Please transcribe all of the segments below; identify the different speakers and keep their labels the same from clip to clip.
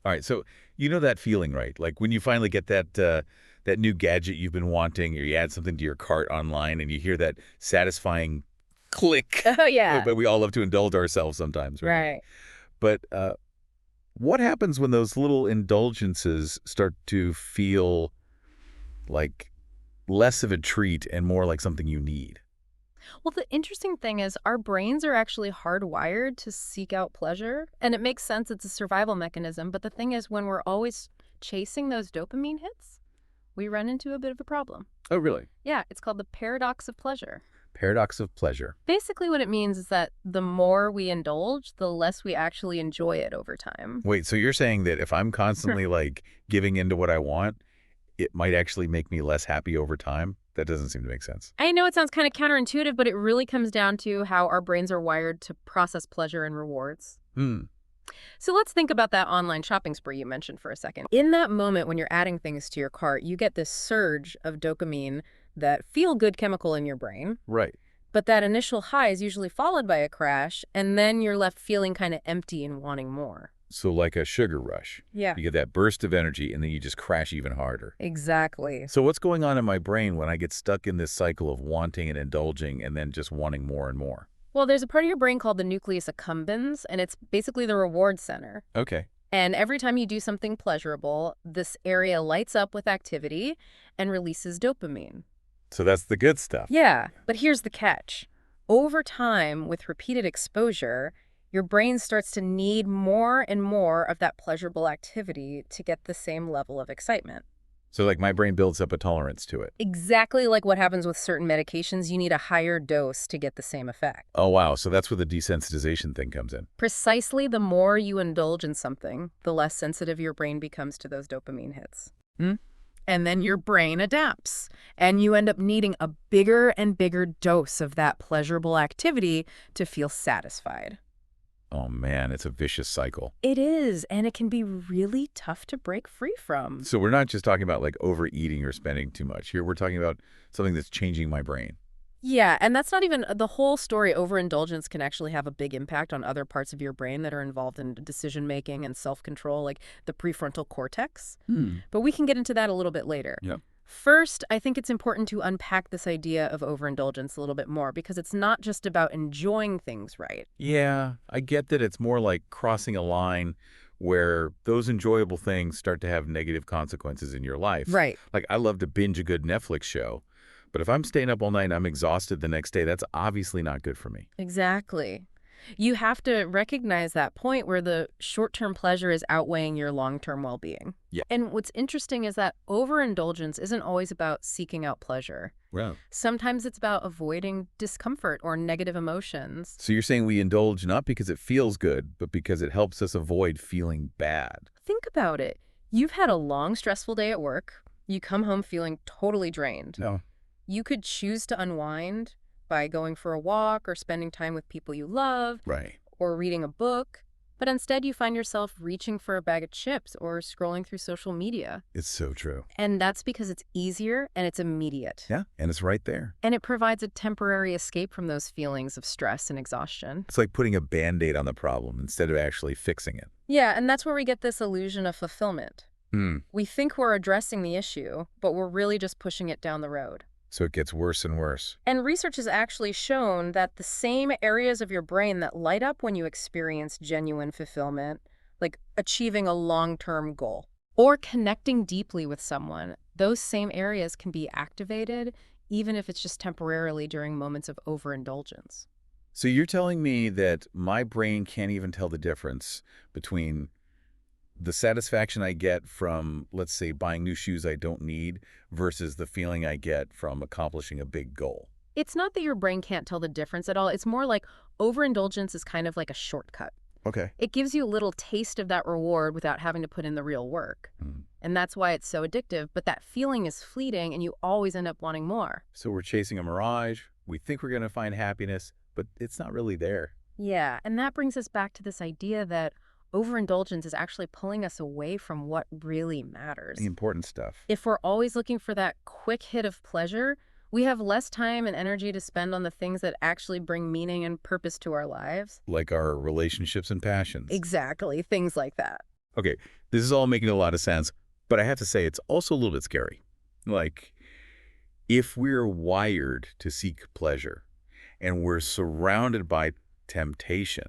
Speaker 1: All right, so you know that feeling, right? Like when you finally get that new gadget you've been wanting, or you add something to your cart online, and you hear that satisfying click.
Speaker 2: Oh, yeah.
Speaker 1: But we all love to indulge ourselves sometimes, right?
Speaker 2: Right.
Speaker 1: But what happens when those little indulgences start to feel like less of a treat and more like something you need?
Speaker 2: Well, the interesting thing is our brains are actually hardwired to seek out pleasure, and it makes sense. It's a survival mechanism. But the thing is, when we're always chasing those dopamine hits, we run into a bit of a problem.
Speaker 1: Oh, really?
Speaker 2: Yeah, it's called the paradox of pleasure.
Speaker 1: Paradox of pleasure.
Speaker 2: Basically, what it means is that the more we indulge, the less we actually enjoy it over time.
Speaker 1: Wait, so you're saying that if I'm constantly like giving into what I want, it might actually make me less happy over time? That doesn't seem to make sense.
Speaker 2: I know it sounds kind of counterintuitive, but it really comes down to how our brains are wired to process pleasure and rewards.
Speaker 1: Hmm.
Speaker 2: So let's think about that online shopping spree you mentioned for a second. In that moment when you're adding things to your cart, you get this surge of dopamine, that feel-good chemical in your brain.
Speaker 1: Right.
Speaker 2: But that initial high is usually followed by a crash, and then you're left feeling kind of empty and wanting more.
Speaker 1: So like a sugar rush.
Speaker 2: Yeah,
Speaker 1: You get that burst of energy and then you just crash even harder.
Speaker 2: exactly.
Speaker 1: So what's going on in my brain when I get stuck in this cycle of wanting and indulging and then just wanting more and more?
Speaker 2: Well, there's a part of your brain called the nucleus accumbens, and it's basically the reward center.
Speaker 1: Okay.
Speaker 2: And every time you do something pleasurable, this area lights up with activity and releases dopamine.
Speaker 1: So that's the good stuff.
Speaker 2: Yeah, but here's the catch. Over time, with repeated exposure, your brain starts to need more and more of that pleasurable activity to get the same level of excitement.
Speaker 1: So like my brain builds up a tolerance to it.
Speaker 2: Exactly like what happens with certain medications, you need a higher dose to get the same effect.
Speaker 1: Oh, wow. So that's where the desensitization thing comes in.
Speaker 2: Precisely, the more you indulge in something, the less sensitive your brain becomes to those dopamine hits.
Speaker 1: Hmm?
Speaker 2: And then your brain adapts, and you end up needing a bigger and bigger dose of that pleasurable activity to feel satisfied.
Speaker 1: Oh, man, it's a vicious cycle.
Speaker 2: It is, and it can be really tough to break free from.
Speaker 1: So we're not just talking about like overeating or spending too much. Here we're talking about something that's changing my brain.
Speaker 2: Yeah, and that's not even the whole story. Overindulgence can actually have a big impact on other parts of your brain that are involved in decision making and self-control, like the prefrontal cortex.
Speaker 1: Hmm.
Speaker 2: But we can get into that a little bit later.
Speaker 1: Yeah.
Speaker 2: First, I think it's important to unpack this idea of overindulgence a little bit more, because it's not just about enjoying things right.
Speaker 1: Yeah, I get that it's more like crossing a line where those enjoyable things start to have negative consequences in your life.
Speaker 2: Right.
Speaker 1: Like I love to binge a good Netflix show, but if I'm staying up all night and I'm exhausted the next day, that's obviously not good for me.
Speaker 2: Exactly. You have to recognize that point where the short-term pleasure is outweighing your long-term well-being.
Speaker 1: Yeah.
Speaker 2: And what's interesting is that overindulgence isn't always about seeking out pleasure.
Speaker 1: Wow.
Speaker 2: Sometimes it's about avoiding discomfort or negative emotions.
Speaker 1: So you're saying we indulge not because it feels good, but because it helps us avoid feeling bad.
Speaker 2: Think about it. You've had a long, stressful day at work. You come home feeling totally drained.
Speaker 1: No.
Speaker 2: You could choose to unwind by going for a walk or spending time with people you love
Speaker 1: Right.
Speaker 2: or reading a book, but instead you find yourself reaching for a bag of chips or scrolling through social media.
Speaker 1: It's so true.
Speaker 2: And that's because it's easier and it's immediate.
Speaker 1: Yeah, and it's right there.
Speaker 2: And it provides a temporary escape from those feelings of stress and exhaustion.
Speaker 1: It's like putting a Band-Aid on the problem instead of actually fixing it.
Speaker 2: Yeah, and that's where we get this illusion of fulfillment.
Speaker 1: Hmm.
Speaker 2: We think we're addressing the issue, but we're really just pushing it down the road.
Speaker 1: So it gets worse and worse.
Speaker 2: And research has actually shown that the same areas of your brain that light up when you experience genuine fulfillment, like achieving a long-term goal or connecting deeply with someone, those same areas can be activated even if it's just temporarily during moments of overindulgence.
Speaker 1: So you're telling me that my brain can't even tell the difference between the satisfaction I get from, let's say, buying new shoes I don't need versus the feeling I get from accomplishing a big goal.
Speaker 2: It's not that your brain can't tell the difference at all. It's more like overindulgence is kind of like a shortcut.
Speaker 1: Okay.
Speaker 2: It gives you a little taste of that reward without having to put in the real work.
Speaker 1: Hmm.
Speaker 2: And that's why it's so addictive. But that feeling is fleeting and you always end up wanting more.
Speaker 1: So we're chasing a mirage. We think we're going to find happiness, but it's not really there.
Speaker 2: Yeah, and that brings us back to this idea that overindulgence is actually pulling us away from what really matters.
Speaker 1: The important stuff.
Speaker 2: If we're always looking for that quick hit of pleasure, we have less time and energy to spend on the things that actually bring meaning and purpose to our lives.
Speaker 1: Like our relationships and passions.
Speaker 2: Exactly, things like that.
Speaker 1: Okay, This is all making a lot of sense, but I have to say it's also a little bit scary. Like, if we're wired to seek pleasure and we're surrounded by temptation,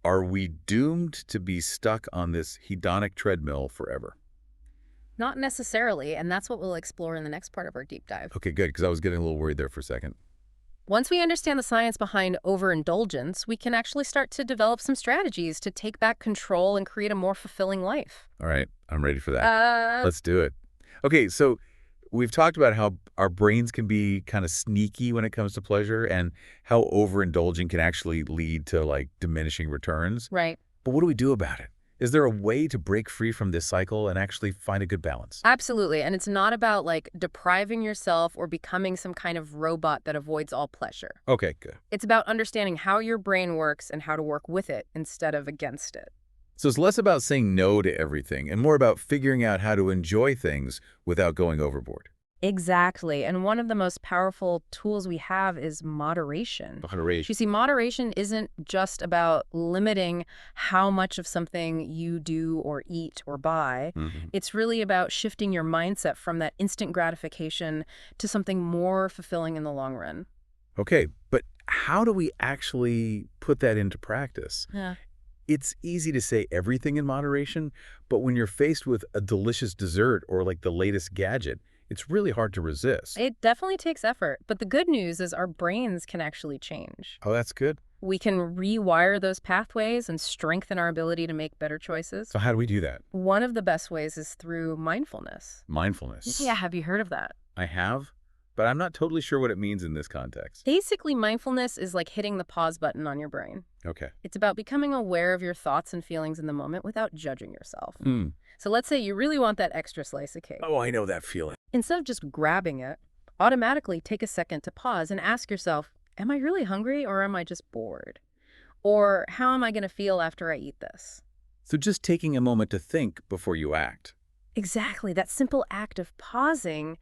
Speaker 1: are we doomed to be stuck on this hedonic treadmill forever?
Speaker 2: Not necessarily, and that's what we'll explore in the next part of our deep dive.
Speaker 1: Okay, good, because I was getting a little worried there for a second.
Speaker 2: Once we understand the science behind overindulgence, we can actually start to develop some strategies to take back control and create a more fulfilling life.
Speaker 1: All right, I'm ready for that.
Speaker 2: Uh,
Speaker 1: Let's do it. Okay, so we've talked about how our brains can be kind of sneaky when it comes to pleasure and how overindulging can actually lead to like diminishing returns.
Speaker 2: right.
Speaker 1: But what do we do about it? Is there a way to break free from this cycle and actually find a good balance?
Speaker 2: Absolutely. And it's not about like depriving yourself or becoming some kind of robot that avoids all pleasure.
Speaker 1: Okay, good.
Speaker 2: It's about understanding how your brain works and how to work with it instead of against it.
Speaker 1: So it's less about saying no to everything and more about figuring out how to enjoy things without going overboard.
Speaker 2: Exactly. And one of the most powerful tools we have is moderation. You see, moderation isn't just about limiting how much of something you do or eat or buy.
Speaker 1: Mhm.
Speaker 2: It's really about shifting your mindset from that instant gratification to something more fulfilling in the long run.
Speaker 1: Okay, but how do we actually put that into practice?
Speaker 2: Yeah.
Speaker 1: It's easy to say everything in moderation, but when you're faced with a delicious dessert or like the latest gadget, it's really hard to resist.
Speaker 2: It definitely takes effort, but the good news is our brains can actually change.
Speaker 1: Oh, that's good.
Speaker 2: We can rewire those pathways and strengthen our ability to make better choices.
Speaker 1: So how do we do that?
Speaker 2: One of the best ways is through mindfulness.
Speaker 1: Mindfulness.
Speaker 2: Yeah, have you heard of that?
Speaker 1: I have, but I'm not totally sure what it means in this context.
Speaker 2: Basically, mindfulness is like hitting the pause button on your brain.
Speaker 1: Okay.
Speaker 2: It's about becoming aware of your thoughts and feelings in the moment without judging yourself. So let's say you really want that extra slice of cake.
Speaker 1: Oh, I know that feeling.
Speaker 2: Instead of just grabbing it, automatically take a second to pause and ask yourself, am I really hungry or am I just bored? Or how am I going to feel after I eat this?
Speaker 1: So just taking a moment to think before you act.
Speaker 2: Exactly. That simple act of pausing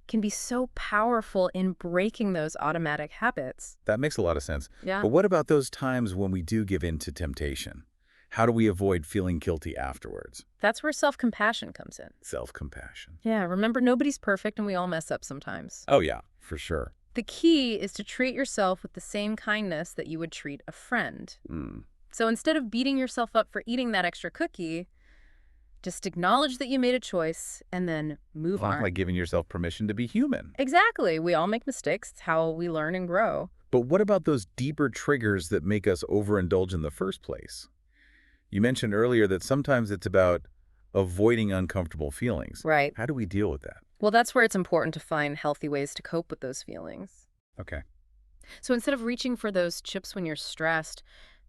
Speaker 2: can be so powerful in breaking those automatic habits.
Speaker 1: That makes a lot of sense.
Speaker 2: Yeah.
Speaker 1: But what about those times when we do give in to temptation? How do we avoid feeling guilty afterwards?
Speaker 2: That's where self-compassion comes in.
Speaker 1: Self-compassion.
Speaker 2: Yeah, remember, nobody's perfect and we all mess up sometimes.
Speaker 1: Oh, yeah, for sure.
Speaker 2: The key is to treat yourself with the same kindness that you would treat a friend. So instead of beating yourself up for eating that extra cookie, just acknowledge that you made a choice and then move on.
Speaker 1: Like giving yourself permission to be human.
Speaker 2: Exactly. We all make mistakes. It's how we learn and grow.
Speaker 1: But what about those deeper triggers that make us overindulge in the first place? You mentioned earlier that sometimes it's about avoiding uncomfortable feelings.
Speaker 2: Right.
Speaker 1: How do we deal with that?
Speaker 2: Well, that's where it's important to find healthy ways to cope with those feelings.
Speaker 1: Okay.
Speaker 2: So instead of reaching for those chips when you're stressed,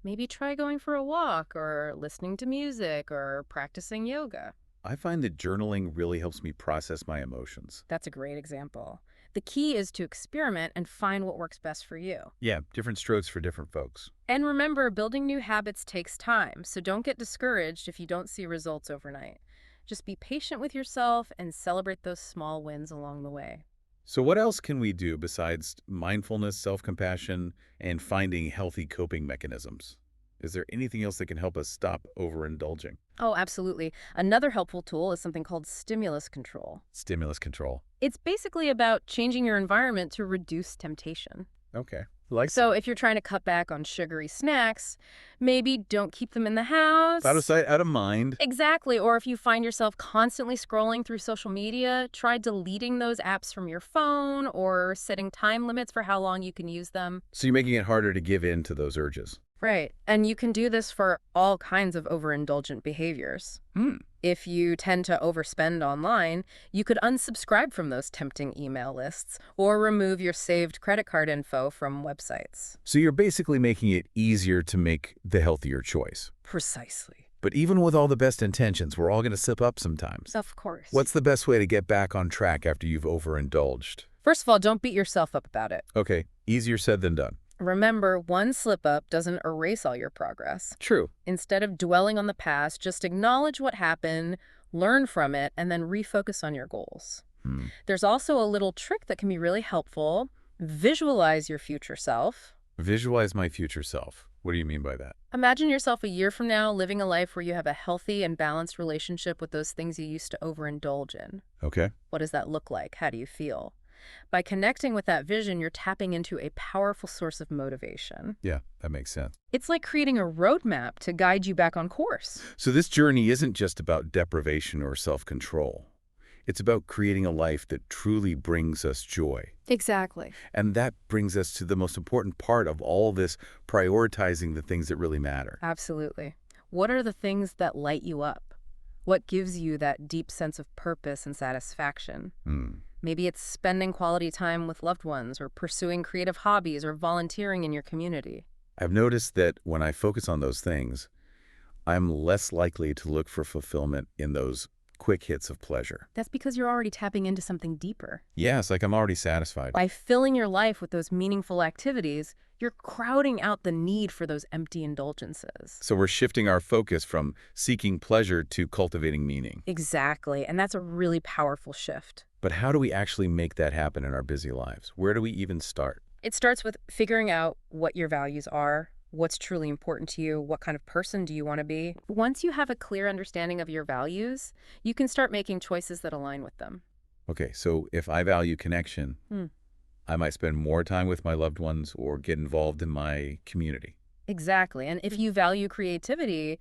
Speaker 2: maybe try going for a walk or listening to music or practicing yoga.
Speaker 1: I find that journaling really helps me process my emotions.
Speaker 2: That's a great example. The key is to experiment and find what works best for you.
Speaker 1: Yeah, different strokes for different folks.
Speaker 2: And remember, building new habits takes time, so don't get discouraged if you don't see results overnight. Just be patient with yourself and celebrate those small wins along the way.
Speaker 1: So what else can we do besides mindfulness, self-compassion, and finding healthy coping mechanisms? Is there anything else that can help us stop overindulging?
Speaker 2: Oh, absolutely. Another helpful tool is something called stimulus control.
Speaker 1: Stimulus control.
Speaker 2: It's basically about changing your environment to reduce temptation.
Speaker 1: Okay.
Speaker 2: So if you're trying to cut back on sugary snacks, maybe don't keep them in the house.
Speaker 1: Out of sight, out of mind.
Speaker 2: Exactly. Or if you find yourself constantly scrolling through social media, try deleting those apps from your phone or setting time limits for how long you can use them.
Speaker 1: So you're making it harder to give in to those urges.
Speaker 2: Right. And you can do this for all kinds of overindulgent behaviors. If you tend to overspend online, you could unsubscribe from those tempting email lists or remove your saved credit card info from websites.
Speaker 1: So you're basically making it easier to make the healthier choice.
Speaker 2: Precisely.
Speaker 1: But even with all the best intentions, we're all going to slip up sometimes.
Speaker 2: Of course.
Speaker 1: What's the best way to get back on track after you've overindulged?
Speaker 2: First of all, don't beat yourself up about it.
Speaker 1: Okay, easier said than done.
Speaker 2: Remember, one slip-up doesn't erase all your progress.
Speaker 1: True.
Speaker 2: Instead of dwelling on the past, just acknowledge what happened, learn from it, and then refocus on your goals. There's also a little trick that can be really helpful. Visualize your future self.
Speaker 1: Visualize my future self. What do you mean by that?
Speaker 2: Imagine yourself a year from now living a life where you have a healthy and balanced relationship with those things you used to overindulge in.
Speaker 1: Okay.
Speaker 2: What does that look like? How do you feel? By connecting with that vision, you're tapping into a powerful source of motivation.
Speaker 1: Yeah, that makes sense.
Speaker 2: It's like creating a roadmap to guide you back on course.
Speaker 1: So this journey isn't just about deprivation or self-control. It's about creating a life that truly brings us joy.
Speaker 2: Exactly.
Speaker 1: And that brings us to the most important part of all this, prioritizing the things that really matter.
Speaker 2: Absolutely. What are the things that light you up? What gives you that deep sense of purpose and satisfaction?
Speaker 1: Hmm.
Speaker 2: Maybe it's spending quality time with loved ones or pursuing creative hobbies or volunteering in your community.
Speaker 1: I've noticed that when I focus on those things, I'm less likely to look for fulfillment in those quick hits of pleasure.
Speaker 2: That's because you're already tapping into something deeper.
Speaker 1: Yeah, it's like I'm already satisfied.
Speaker 2: By filling your life with those meaningful activities, you're crowding out the need for those empty indulgences.
Speaker 1: So we're shifting our focus from seeking pleasure to cultivating meaning.
Speaker 2: Exactly, and that's a really powerful shift.
Speaker 1: But how do we actually make that happen in our busy lives? Where do we even start?
Speaker 2: It starts with figuring out what your values are, what's truly important to you, what kind of person do you want to be. Once you have a clear understanding of your values, you can start making choices that align with them.
Speaker 1: Okay, so if I value connection,
Speaker 2: Hmm.
Speaker 1: I might spend more time with my loved ones or get involved in my community.
Speaker 2: Exactly. And if you value creativity,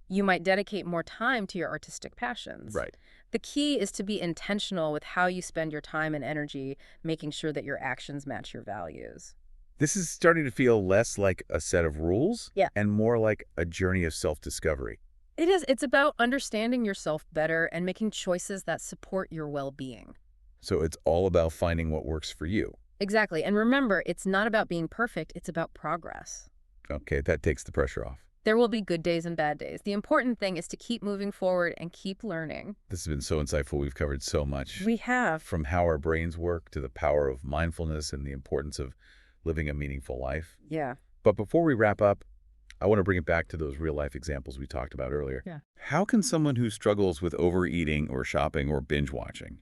Speaker 2: you might dedicate more time to your artistic passions.
Speaker 1: Right.
Speaker 2: The key is to be intentional with how you spend your time and energy, making sure that your actions match your values.
Speaker 1: This is starting to feel less like a set of rules
Speaker 2: Yeah.
Speaker 1: and more like a journey of self-discovery.
Speaker 2: It is. It's about understanding yourself better and making choices that support your well-being.
Speaker 1: So it's all about finding what works for you.
Speaker 2: Exactly. And remember, it's not about being perfect, it's about progress.
Speaker 1: Okay, that takes the pressure off.
Speaker 2: There will be good days and bad days. The important thing is to keep moving forward and keep learning.
Speaker 1: This has been so insightful. We've covered so much.
Speaker 2: We have.
Speaker 1: From how our brains work to the power of mindfulness and the importance of living a meaningful life.
Speaker 2: Yeah.
Speaker 1: But before we wrap up, I want to bring it back to those real-life examples we talked about earlier.
Speaker 2: Yeah.
Speaker 1: How can someone who struggles with overeating or shopping or binge-watching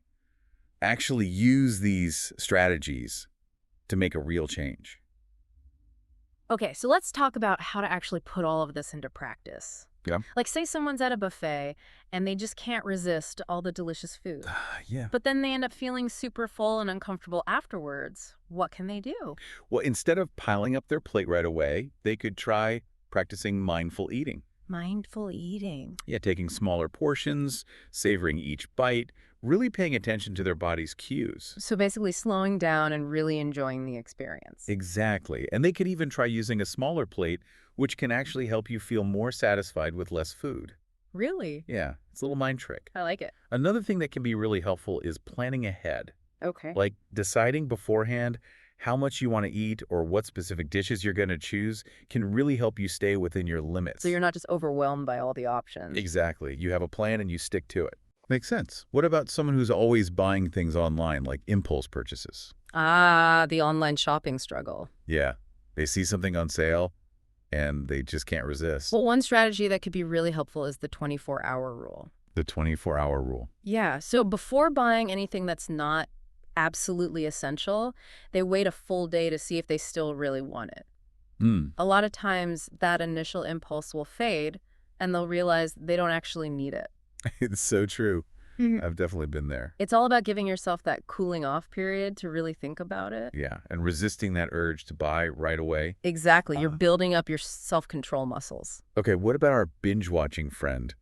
Speaker 1: actually use these strategies to make a real change?
Speaker 2: Okay, so let's talk about how to actually put all of this into practice.
Speaker 1: Yeah.
Speaker 2: Like, say someone's at a buffet and they just can't resist all the delicious food.
Speaker 1: Yeah.
Speaker 2: But then they end up feeling super full and uncomfortable afterwards. What can they do?
Speaker 1: Well, instead of piling up their plate right away, they could try practicing mindful eating.
Speaker 2: Mindful eating.
Speaker 1: Yeah, taking smaller portions, savoring each bite, really paying attention to their body's cues.
Speaker 2: So basically slowing down and really enjoying the experience.
Speaker 1: Exactly. And they could even try using a smaller plate, which can actually help you feel more satisfied with less food.
Speaker 2: Really?
Speaker 1: Yeah, it's a little mind trick.
Speaker 2: I like it.
Speaker 1: Another thing that can be really helpful is planning ahead.
Speaker 2: Okay.
Speaker 1: Like deciding beforehand how much you want to eat or what specific dishes you're going to choose can really help you stay within your limits.
Speaker 2: So you're not just overwhelmed by all the options.
Speaker 1: Exactly. You have a plan and you stick to it. Makes sense. What about someone who's always buying things online, like impulse purchases?
Speaker 2: Ah, the online shopping struggle.
Speaker 1: Yeah, they see something on sale and they just can't resist.
Speaker 2: Well, one strategy that could be really helpful is the 24-hour rule.
Speaker 1: The 24-hour rule.
Speaker 2: Yeah, so before buying anything that's not absolutely essential, they wait a full day to see if they still really want it. A lot of times that initial impulse will fade and they'll realize they don't actually need it.
Speaker 1: It's so true. I've definitely been there.
Speaker 2: It's all about giving yourself that cooling off period to really think about it.
Speaker 1: Yeah, and resisting that urge to buy right away.
Speaker 2: Exactly. You're building up your self-control muscles.
Speaker 1: Okay, what about our binge-watching friend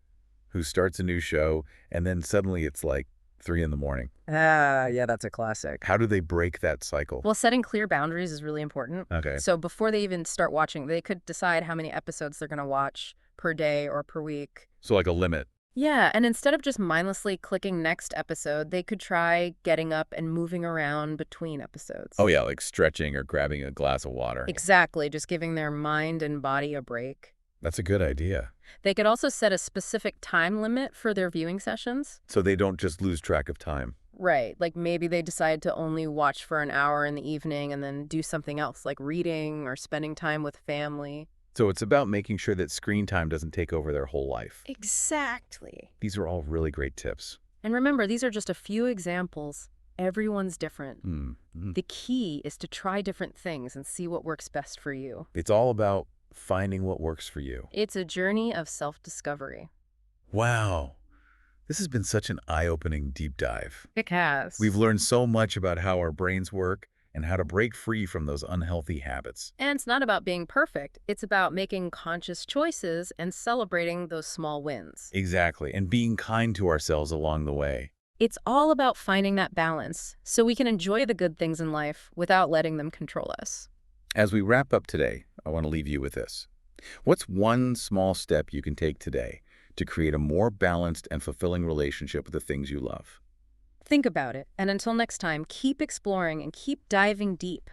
Speaker 1: who starts a new show and then suddenly it's like 3 in the morning?
Speaker 2: Ah, yeah, that's a classic.
Speaker 1: How do they break that cycle?
Speaker 2: Well, setting clear boundaries is really important.
Speaker 1: Okay.
Speaker 2: So before they even start watching, they could decide how many episodes they're going to watch per day or per week.
Speaker 1: So like a limit.
Speaker 2: Yeah, and instead of just mindlessly clicking next episode, they could try getting up and moving around between episodes.
Speaker 1: Oh yeah, like stretching or grabbing a glass of water.
Speaker 2: Exactly, just giving their mind and body a break.
Speaker 1: That's a good idea.
Speaker 2: They could also set a specific time limit for their viewing sessions.
Speaker 1: So they don't just lose track of time.
Speaker 2: Right, like maybe they decide to only watch for an hour in the evening and then do something else, like reading or spending time with family.
Speaker 1: So it's about making sure that screen time doesn't take over their whole life.
Speaker 2: Exactly.
Speaker 1: These are all really great tips.
Speaker 2: And remember, these are just a few examples. Everyone's different.
Speaker 1: Mm-hmm.
Speaker 2: The key is to try different things and see what works best for you.
Speaker 1: It's all about Finding what works for you.
Speaker 2: It's a journey of self-discovery.
Speaker 1: Wow. This has been such an eye-opening deep dive.
Speaker 2: It has.
Speaker 1: We've learned so much about how our brains work and how to break free from those unhealthy habits.
Speaker 2: And it's not about being perfect. It's about making conscious choices and celebrating those small wins.
Speaker 1: Exactly, and being kind to ourselves along the way.
Speaker 2: It's all about finding that balance so we can enjoy the good things in life without letting them control us.
Speaker 1: As we wrap up today, I want to leave you with this. What's one small step you can take today to create a more balanced and fulfilling relationship with the things you love?
Speaker 2: Think about it, and until next time, keep exploring and keep diving deep.